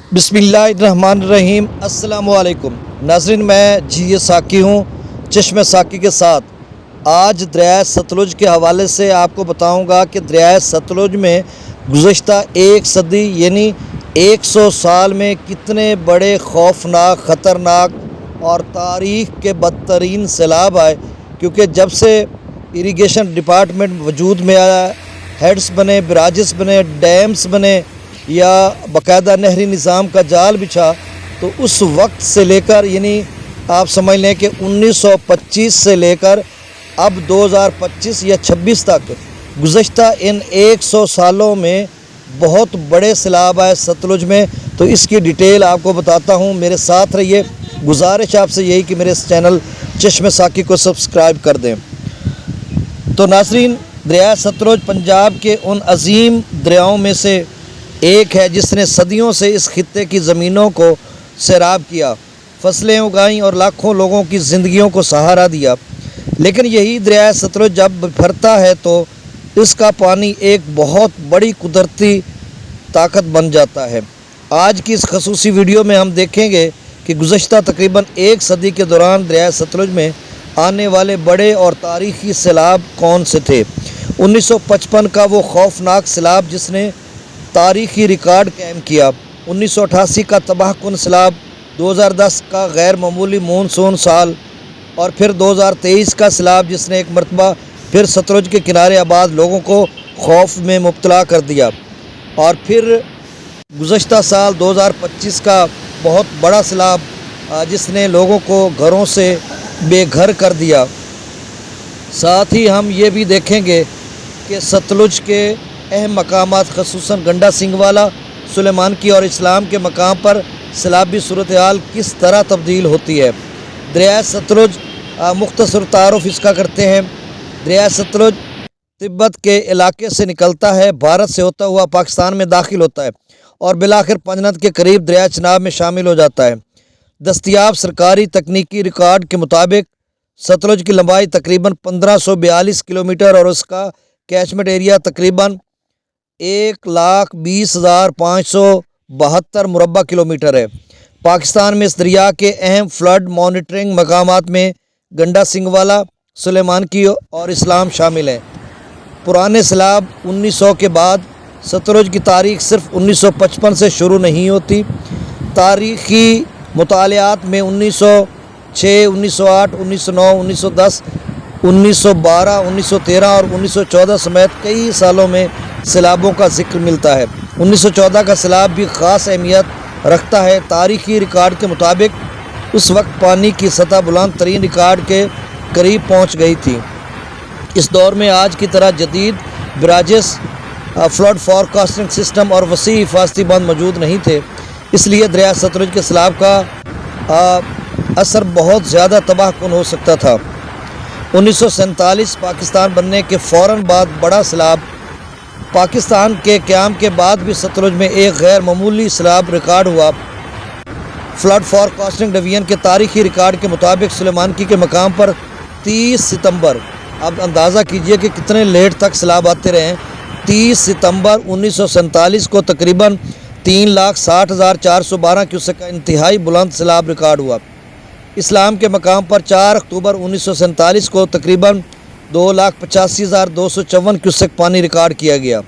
बिस्मिल्लाहिर्रहमानिर्रहीम। अस्सलामु अलैकुम नाज़रीन, मैं जी साकी हूँ चश्मे साकी के साथ। आज दरिया सतलुज के हवाले से आपको बताऊँगा कि दरिया सतलुज में गुज़श्ता एक सदी यानी 100 साल में कितने बड़े खौफनाक, ख़तरनाक और तारीख़ के बदतरीन सैलाब आए। क्योंकि जब से इरिगेशन डिपार्टमेंट वजूद में आया, हेड्स बने, बराजेस बने, डैम्स बने या बाकायदा नहरी निज़ाम का जाल बिछा, तो उस वक्त से लेकर यानी आप समझ लें कि 1925 से लेकर अब 2025 या 26 तक गुज़श्ता इन 100 सालों में बहुत बड़े सैलाब आए सतलुज में। तो इसकी डिटेल आपको बताता हूँ, मेरे साथ रहिए। गुजारिश आपसे यही कि मेरे इस चैनल चश्मे साकी को सब्सक्राइब कर दें। तो नाज़रीन, दरिया सतलुज पंजाब के उन अजीम दरियाओं में से एक है जिसने सदियों से इस खित्ते की ज़मीनों को सैराब किया, फसलें उगाईं और लाखों लोगों की ज़िंदगियों को सहारा दिया। लेकिन यही दरिया सतलुज जब भरता है तो इसका पानी एक बहुत बड़ी कुदरती ताकत बन जाता है। आज की इस खसूसी वीडियो में हम देखेंगे कि गुज़श्ता तकरीबन एक सदी के दौरान दरिया सतलुज में आने वाले बड़े और तारीख़ी सैलाब कौन से थे। 1955 का वो खौफनाक सैलाब जिसने तारीख़ी रिकॉर्ड कायम किया, 1988 का तबाहकुन सैलाब, 2010 का गैर मामूली मानसून साल और फिर 2023 का सैलाब जिसने एक मरतबा फिर सतलुज के किनारे आबाद लोगों को खौफ में मुब्तला कर दिया। और फिर गुज़श्ता साल 2025 का बहुत बड़ा सैलाब जिसने लोगों को घरों से बेघर कर दिया। साथ ही हम ये भी देखेंगे कि सतलुज के अहम मकामात ख़ुसूसन गंडा सिंगवाला, सुलेमान की और इस्लाम के मकाम पर सैलाबी सूरत हाल किस तरह तब्दील होती है। दरिया सतलुज मुख्तसर तारुफ इसका करते हैं। दरिया सतलुज तिब्बत के इलाके से निकलता है, भारत से होता हुआ पाकिस्तान में दाखिल होता है और बिलाखिर पंजनद के करीब दरिया चनाब में शामिल हो जाता है। दस्तयाब सरकारी तकनीकी रिकॉर्ड के मुताबिक सतलुज की लंबाई तकरीबन 1542 किलोमीटर और उसका कैचमेंट एरिया तकरीबन 1,20,572 मुरबा किलोमीटर है। पाकिस्तान में इस दरिया के अहम फ्लड मॉनिटरिंग मकामात में गंडा सिंगवाला, सुलेमान की और इस्लाम शामिल हैं। पुराने सैलाब 1900 के बाद सतलुज की तारीख़ सिर्फ 1955 से शुरू नहीं होती। तारीख़ी मुतालियात में 1906, 1908, 1909, 1910, 1912, 1913 और 1914 समेत कई सालों में सैलाबों का जिक्र मिलता है। 1914 का सैलाब भी ख़ास अहमियत रखता है। तारीख़ी रिकॉर्ड के मुताबिक उस वक्त पानी की सतह बुलंद तरीन रिकॉर्ड के करीब पहुंच गई थी। इस दौर में आज की तरह जदीद बराजेस, फ्लड फॉरकास्टिंग सिस्टम और वसी हिफाजती बंद मौजूद नहीं थे। इसलिए दरिया सतलुज के सैलाब का असर बहुत ज़्यादा तबाहकुन हो सकता था। 1947 पाकिस्तान बनने के फ़ौरन बाद बड़ा सैलाब। पाकिस्तान के क़याम के बाद भी सतलुज में एक गैर मामूली सैलाब रिकॉर्ड हुआ। फ्लड फॉरकास्टिंग डिवीज़न के तारीख़ी रिकॉर्ड के मुताबिक सुलेमानकी के मकाम पर 30 सितंबर, अब अंदाज़ा कीजिए कि कितने लेट तक सैलाब आते रहे हैं। 30 सितंबर 1947 को तकरीबन 3,60,412 क्यूसेक का इंतहाई बुलंद सैलाब रिकॉर्ड हुआ। इस्लाम के मकाम पर 4 अक्टूबर 1947 को तकरीबन 2,85,254 क्यूसेक पानी रिकॉर्ड किया गया।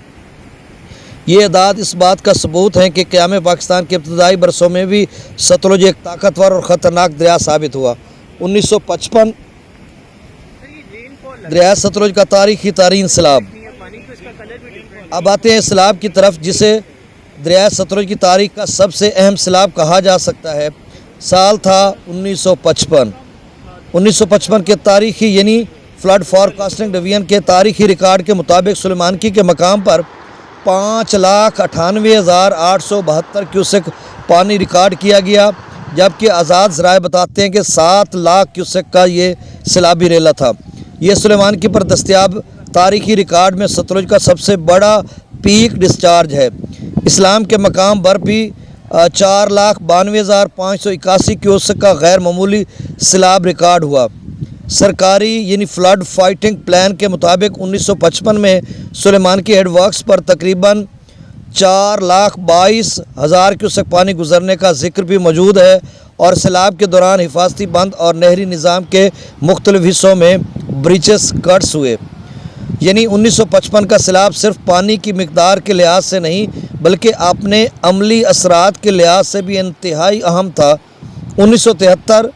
ये अदाद इस बात का सबूत है कि क़याम पाकिस्तान के इब्तदाई बरसों में भी सतलुज एक ताकतवर और ख़तरनाक दरिया साबित हुआ। 1955 दरिया सतलुज का तारीख़ी तरीन सैलाब। अब आते हैं सैलाब की तरफ जिसे दरिया सतलुज की तारीख़ का सबसे अहम सैलाब कहा जा सकता है। साल था 1955। 1955 के तारीख़ी यानी फ्लड फॉरकास्टिंग डिवीज़न के तारीख़ी रिकॉर्ड के मुताबिक सुलेमानकी के मकाम पर 5,98,872 क्यूसेक पानी रिकॉर्ड किया गया, जबकि आज़ाद ज़राए बताते हैं कि 7 लाख क्यूसेक का ये सैलाबी रेला था। ये सुलेमानकी पर दस्तयाब तारीख़ी रिकॉर्ड में सतलुज का सबसे बड़ा पीक डिस्चार्ज है। इस्लाम के मकाम पर भी 4,92,581 क्यूसेक का गैर मामूली सैलाब रिकॉर्ड हुआ। सरकारी यानी फ्लड फाइटिंग प्लान के मुताबिक 1955 में सुलेमानकी हेडवर्क्स पर तकरीबन 4,22,000 क्यूसेक पानी गुजरने का जिक्र भी मौजूद है और सैलाब के दौरान हिफाजती बंद और नहरी निज़ाम के मुख्तलिफ हिस्सों में ब्रीचेस कट्स हुए। यानी 1955 का सैलाब सिर्फ पानी की मिकदार के लिहाज से नहीं बल्कि अपने अमली असरात के लिहाज से भी इंतहाई अहम था। 1973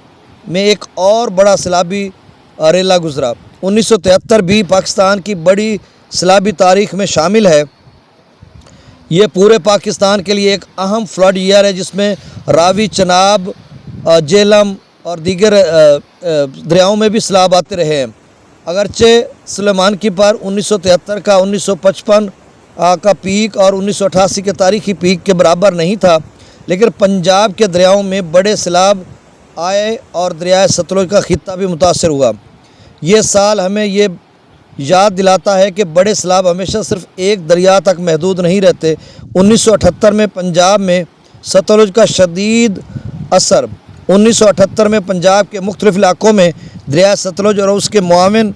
में एक और बड़ा सैलाबी रेला गुजरा। 1973 भी पाकिस्तान की बड़ी सैलाबी तारीख में शामिल है। ये पूरे पाकिस्तान के लिए एक अहम फ्लड ईयर है जिसमें रावी, चनाब, जेहलम और दीगर दरियाओं में भी सैलाब आते रहे हैं। अगरचे सुलेमान की पर 1973 का 1955 का पीक और 1988 के तारीखी पीक के बराबर नहीं था, लेकिन पंजाब के दरियाओं में बड़े सैलाब आए और दरियाए सतलुज का खित्ता भी मुतासर हुआ। ये साल हमें ये याद दिलाता है कि बड़े सैलाब हमेशा सिर्फ एक दरिया तक महदूद नहीं रहते। 1978 में पंजाब में सतलुज का शदीद असर। 1978 में पंजाब के मुख्तलिफ इलाकों में दरिया सतलुज और उसके मुआविन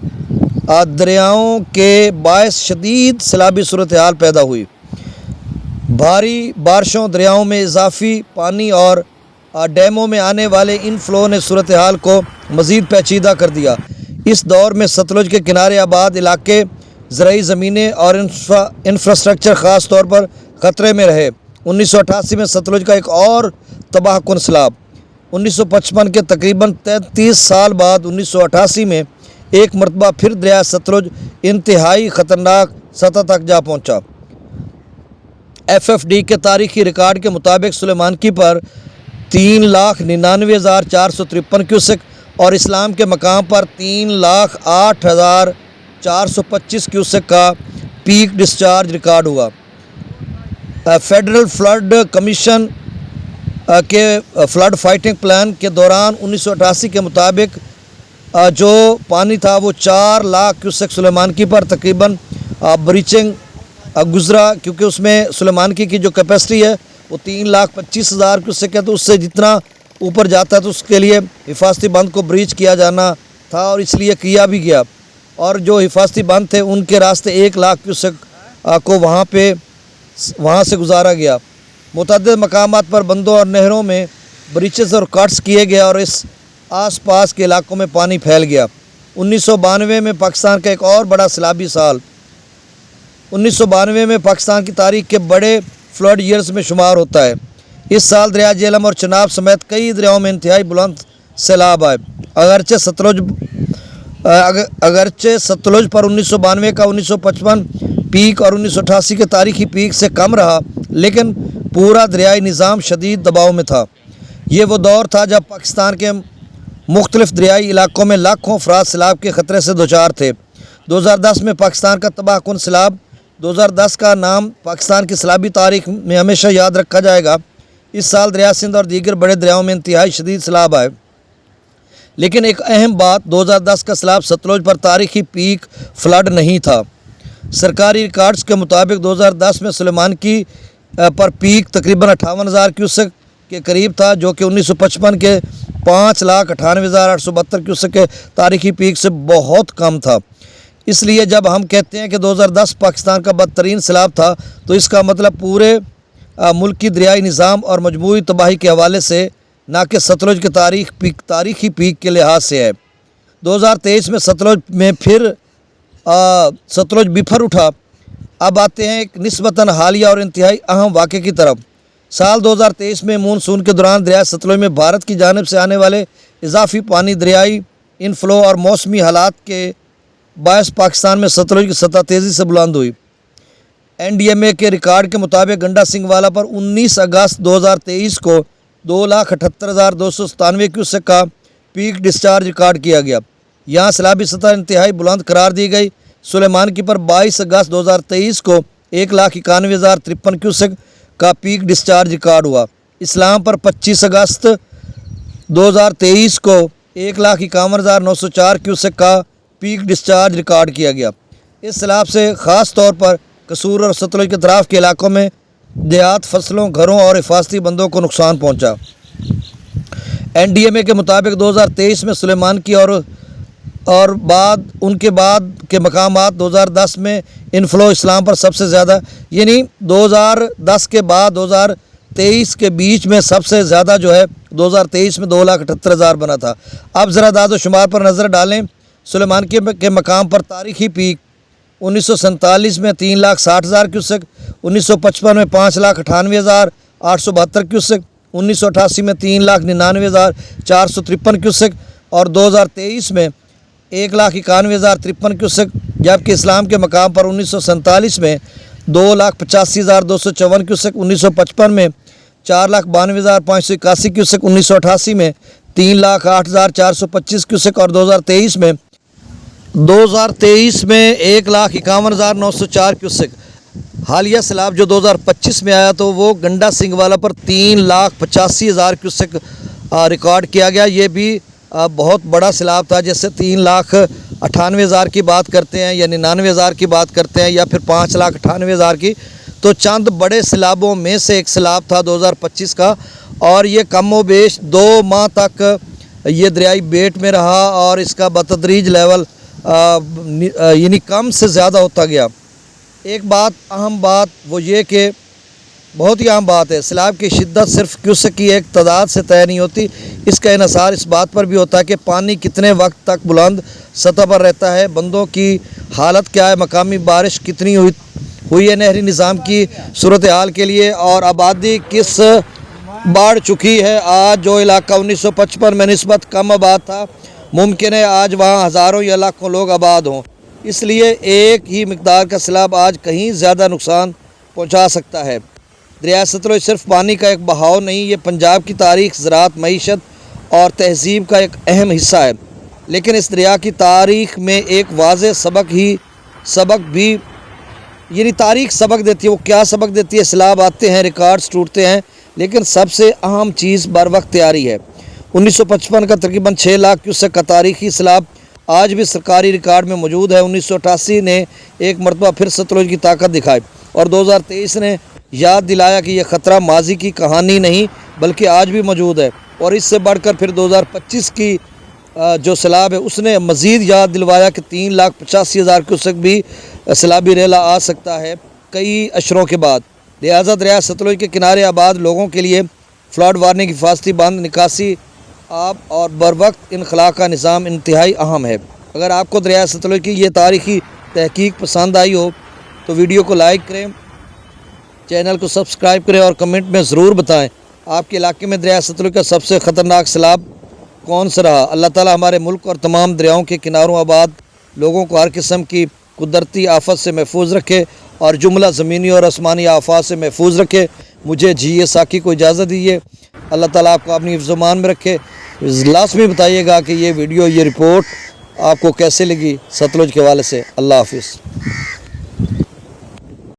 दरियाओं के बायस शदीद सैलाबी सूरत हाल पैदा हुई। भारी बारिशों, दरियाओं में इजाफी पानी और डैमों में आने वाले इनफ्लो ने सूरत हाल को मज़ीद पेचीदा कर दिया। इस दौर में सतलुज के किनारे आबाद इलाके, ज़राई ज़मीनें और इंफ्रास्ट्रक्चर ख़ास तौर पर ख़तरे में रहे। 1988 में सतलुज का एक और तबाहकुन सैलाब। 1955 के तकरीबन 33 साल बाद 1988 में एक मरतबा फिर दरिया सतलुज इंतहाई ख़तरनाक सतह तक जा पहुँचा। FFD के तारीखी रिकॉर्ड के मुताबिक सुलेमानकी पर 3,99,453 क्यूसेक और इस्लाम के मकाम पर 3,08,425 क्यूसेक का पीक डिस्चार्ज रिकॉर्ड हुआ। फेडरल फ्लड कमीशन के फ्लड फाइटिंग प्लान के दौरान 1988 के मुताबिक जो पानी था वो 4 लाख क्यूसेक सुलेमानकी पर तकरीबन ब्रीचिंग गुजरा, क्योंकि उसमें सुलेमानकी की जो कैपेसिटी है वो 3,25,000 क्यूसेक है, तो उससे जितना ऊपर जाता है तो उसके लिए हिफाजती बंद को ब्रीच किया जाना था और इसलिए किया भी गया। और जो हिफाजती बंद थे उनके रास्ते 1 लाख क्यूसेक को वहाँ से गुजारा गया। मुतअद्दिद मकामात पर बंदों और नहरों में ब्रीचेस और कट्स किए गए और इस आस पास के इलाकों में पानी फैल गया। 1992 में पाकिस्तान का एक और बड़ा सैलाबी साल 1992 में पाकिस्तान की तारीख के बड़े फ्लड ईयर्स में शुमार होता है। इस साल दरिया जेहलम और चनाब समेत कई दरियाओं में इंतहाई बुलंद सैलाब आए। अगरचे सतलुज पर 1992 का 1955 पीक और 1988 के तारीखी पीक से कम रहा, लेकिन पूरा दरियाई निज़ाम शदीद दबाव में था। ये वो दौर था जब पाकिस्तान के मुख्तलिफ दरियाई इलाकों में लाखों अफराद सैलाब के ख़तरे से दोचार थे। 2010 में पाकिस्तान का तबाहकुन सैलाब। 2010 का नाम पाकिस्तान की सैलाबी तारीख में हमेशा याद रखा जाएगा। इस साल दरिया सिंध और दीगर बड़े दरियाओं में इंतहाई शदीद सैलाब आए, लेकिन एक अहम बात, 2010 का सैलाब सतलुज पर तारीखी पीक फ्लड नहीं था। सरकारी रिकॉर्ड्स के मुताबिक 2010 में सुलेमानकी पर पीक तकरीबन 58,000 क्यूसेक के करीब था, जो कि 1955 के 5,98,872 क्यूसेक के तारीखी पीक से बहुत कम था। इसलिए जब हम कहते हैं कि 2010 पाकिस्तान का बदतरीन सैलाब था, तो इसका मतलब पूरे मुल्क की दरियाई निज़ाम और मजमूई तबाही के हवाले से, ना कि सतलुज के तारीखी पीक के लिहाज से है। 2023 में सतलुज में फिर सतलुज बिफर उठा। अब आते हैं एक निस्बतन हालिया और इंतहाई अहम वाक़े की तरफ। साल 2023 में मानसून के दौरान दरिया सतलुज में भारत की जानिब से आने वाले इजाफी पानी, दरियाई इनफ्लो और मौसमी हालात के बायस पाकिस्तान में सतलुज की सतह तेज़ी से बुलंद हुई। NDMA के रिकॉर्ड के मुताबिक गंडा सिंह वाला पर 19 अगस्त 2023 को 2,78,297 क्यूसेक का पीक डिस्चार्ज रिकॉर्ड किया गया। यहाँ सैलाबी सतह इंतहाई बुलंद करार दी गई। सुलेमानकी पर 22 अगस्त 2023 को 1,91,053 क्यूसेक का पीक डिस्चार्ज रिकॉर्ड हुआ। इस्लाम पर 25 अगस्त 2023 को 1,51,904 क्यूसेक का पीक डिस्चार्ज रिकॉर्ड किया गया। इस सैलाब से ख़ास तौर पर कसूर और सतलुज के अतराफ़ के इलाकों में देहात, फसलों, घरों और हिफाजती बंदों को नुकसान पहुंचा। NDMA के मुताबिक 2023 में सुलेमानकी और اور ان کے بعد کے مقامات 2010 میں انفلو اسلام پر سب سے زیادہ، یعنی 2010 کے بعد 2023 کے بیچ میں سب سے زیادہ جو ہے 2023 میں 2,78,000 بنا تھا۔ اب ذرا داد و شمار پر نظر ڈالیں۔ سلیمان کے مقام پر تاریخی پیک 1947 میں 3,60,000 کیوسک، 1955 میں 5,98,872 کیوسک، 1988 میں 3,99,453 کیوسک اور 2023 میں 1,91,053 کیوسک، جبکہ اسلام کے مقام پر 1947 میں 2,85,254 کیوسک، 1955 میں 4,92,581 کیوسک، 1988 میں 3,08,425 کیوسک اور 2023 میں 1,51,904 کیوسک۔ حالیہ سیلاب جو 2025 میں آیا تو وہ گنڈا سنگھ والا پر 3,85,000 کیوسک ریکارڈ کیا گیا۔ یہ بھی بہت بڑا سیلاب تھا، جیسے 3,98,000 کی بات کرتے ہیں یا 99,000 کی بات کرتے ہیں یا پھر 5,98,000 کی، تو چند بڑے سیلابوں میں سے ایک سیلاب تھا 2025 کا، اور یہ کم و بیش 2 ماہ تک یہ دریائی بیٹ میں رہا اور اس کا بتدریج لیول یعنی کم سے زیادہ ہوتا گیا۔ ایک اہم بات وہ یہ کہ بہت ہی اہم بات ہے، سیلاب کی شدت صرف کیوسک کی ایک تعداد سے طے نہیں ہوتی، اس کا انحصار اس بات پر بھی ہوتا ہے کہ پانی کتنے وقت تک بلند سطح پر رہتا ہے، بندوں کی حالت کیا ہے، مقامی بارش کتنی ہوئی ہے، نہری نظام کی صورتحال کے لیے، اور آبادی کس بڑھ چکی ہے۔ آج جو علاقہ 1955 میں نسبت کم آباد تھا، ممکن ہے آج وہاں ہزاروں یا لاکھوں لوگ آباد ہوں۔ اس لیے ایک ہی مقدار کا سیلاب آج کہیں زیادہ نقصان پہنچا سکتا ہے۔ دریائے ستلج صرف پانی کا ایک بہاؤ نہیں، یہ پنجاب کی تاریخ، زراعت، معیشت اور تہذیب کا ایک اہم حصہ ہے۔ لیکن اس دریا کی تاریخ میں ایک واضح سبق بھی یعنی تاریخ سبق دیتی ہے۔ وہ کیا سبق دیتی ہے؟ سیلاب آتے ہیں، ریکارڈز ٹوٹتے ہیں، لیکن سب سے اہم چیز بر وقت تیاری ہے۔ 1955 کا تقریباً 6 لاکھ کیوسک کا تاریخی سیلاب آج بھی سرکاری ریکارڈ میں موجود ہے۔ 1988 نے ایک مرتبہ پھر ستلج کی طاقت دکھائی اور 2023 نے یاد دلایا کہ یہ خطرہ ماضی کی کہانی نہیں بلکہ آج بھی موجود ہے، اور اس سے بڑھ کر پھر 2025 کی جو سیلاب ہے اس نے مزید یاد دلوایا کہ 3,85,000 کیوسک بھی سیلابی ریلا آ سکتا ہے کئی اشروں کے بعد۔ لہٰذا دریائے ستلج کے کنارے آباد لوگوں کے لیے فلڈ وارننگ، حفاظتی بند، نکاسی آب اور بر وقت انخلا کا نظام انتہائی اہم ہے۔ اگر آپ کو دریائے ستلج کی یہ تاریخی تحقیق پسند آئی ہو تو ویڈیو کو لائک کریں، چینل کو سبسکرائب کریں اور کمنٹ میں ضرور بتائیں آپ کے علاقے میں دریائے ستلج کا سب سے خطرناک سیلاب کون سا رہا۔ اللہ تعالی ہمارے ملک اور تمام دریاؤں کے کناروں آباد لوگوں کو ہر قسم کی قدرتی آفت سے محفوظ رکھے اور جملہ زمینی اور آسمانی آفات سے محفوظ رکھے۔ مجھے ساکی کو اجازت دیجیے۔ اللہ تعالیٰ آپ کو اپنی حفظ و امان میں رکھے۔ لازمی بتائیے گا کہ یہ ویڈیو، یہ رپورٹ آپ کو کیسے لگی ستلج کے حوالے سے۔ اللہ حافظ۔